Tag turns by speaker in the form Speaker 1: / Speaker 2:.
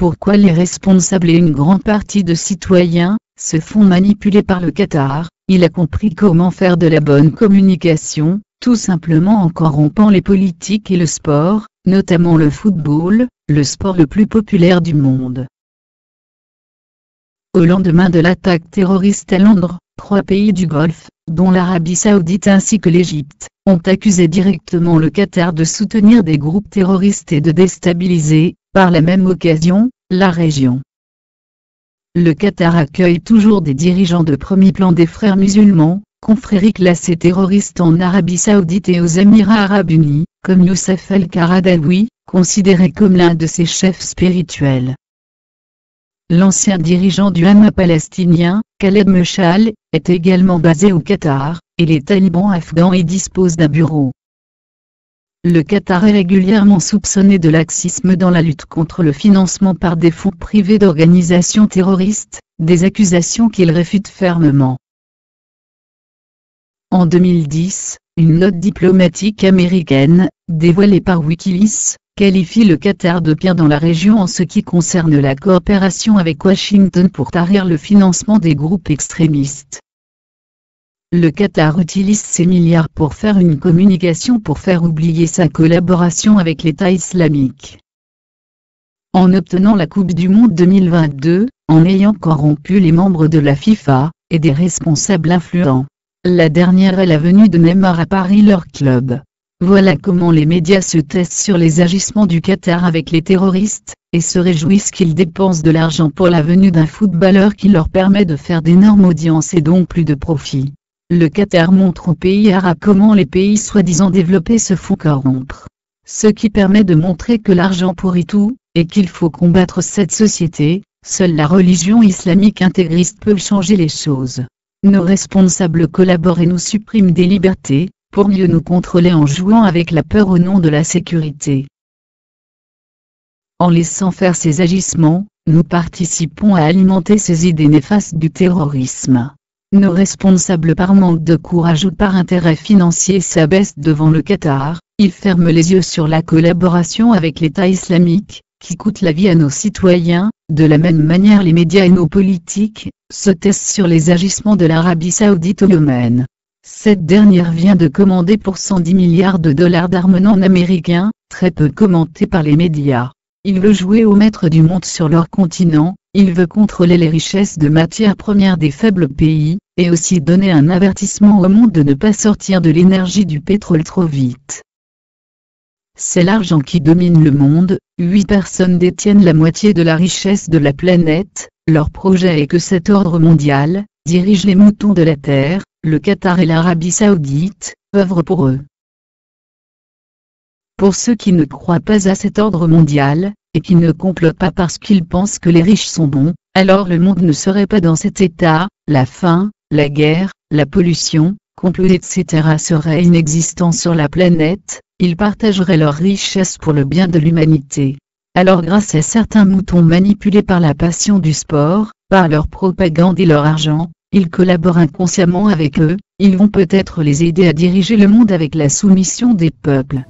Speaker 1: pourquoi les responsables et une grande partie de citoyens se font manipuler par le Qatar. Il a compris comment faire de la bonne communication, tout simplement en corrompant les politiques et le sport, notamment le football, le sport le plus populaire du monde. Au lendemain de l'attaque terroriste à Londres, 3 pays du Golfe, dont l'Arabie Saoudite ainsi que l'Égypte, ont accusé directement le Qatar de soutenir des groupes terroristes et de déstabiliser, par la même occasion, la région. Le Qatar accueille toujours des dirigeants de premier plan des frères musulmans, confrérie classée terroriste en Arabie Saoudite et aux Émirats Arabes Unis, comme Youssef El-Qaradawi, considéré comme l'un de ses chefs spirituels. L'ancien dirigeant du Hamas palestinien, Khaled Meshal, est également basé au Qatar, et les talibans afghans y disposent d'un bureau. Le Qatar est régulièrement soupçonné de laxisme dans la lutte contre le financement par des fonds privés d'organisations terroristes, des accusations qu'il réfute fermement. En 2010, une note diplomatique américaine, dévoilée par Wikileaks, qualifie le Qatar de pire dans la région en ce qui concerne la coopération avec Washington pour tarir le financement des groupes extrémistes. Le Qatar utilise ses milliards pour faire une communication pour faire oublier sa collaboration avec l'État islamique. En obtenant la Coupe du Monde 2022, en ayant corrompu les membres de la FIFA, et des responsables influents. La dernière est la venue de Neymar à Paris leur club. Voilà comment les médias se testent sur les agissements du Qatar avec les terroristes, et se réjouissent qu'ils dépensent de l'argent pour la venue d'un footballeur qui leur permet de faire d'énormes audiences et donc plus de profit. Le Qatar montre aux pays arabes comment les pays soi-disant développés se font corrompre. Ce qui permet de montrer que l'argent pourrit tout, et qu'il faut combattre cette société. Seule la religion islamique intégriste peut changer les choses. Nos responsables collaborent et nous suppriment des libertés, pour mieux nous contrôler en jouant avec la peur au nom de la sécurité. En laissant faire ces agissements, nous participons à alimenter ces idées néfastes du terrorisme. Nos responsables par manque de courage ou par intérêt financier s'abaissent devant le Qatar, ils ferment les yeux sur la collaboration avec l'État islamique, qui coûte la vie à nos citoyens. De la même manière les médias et nos politiques, se testent sur les agissements de l'Arabie Saoudite au Yémen. Cette dernière vient de commander pour 110 milliards de dollars d'armement américain, très peu commenté par les médias. Il veut jouer au maître du monde sur leur continent, il veut contrôler les richesses de matières premières des faibles pays, et aussi donner un avertissement au monde de ne pas sortir de l'énergie du pétrole trop vite. C'est l'argent qui domine le monde, 8 personnes détiennent la moitié de la richesse de la planète, leur projet est que cet ordre mondial, dirige les moutons de la terre, le Qatar et l'Arabie Saoudite, œuvrent pour eux. Pour ceux qui ne croient pas à cet ordre mondial, et qui ne complotent pas parce qu'ils pensent que les riches sont bons, alors le monde ne serait pas dans cet état, la faim, la guerre, la pollution, complot etc. seraient inexistants sur la planète, ils partageraient leurs richesses pour le bien de l'humanité. Alors grâce à certains moutons manipulés par la passion du sport, par leur propagande et leur argent, ils collaborent inconsciemment avec eux, ils vont peut-être les aider à diriger le monde avec la soumission des peuples.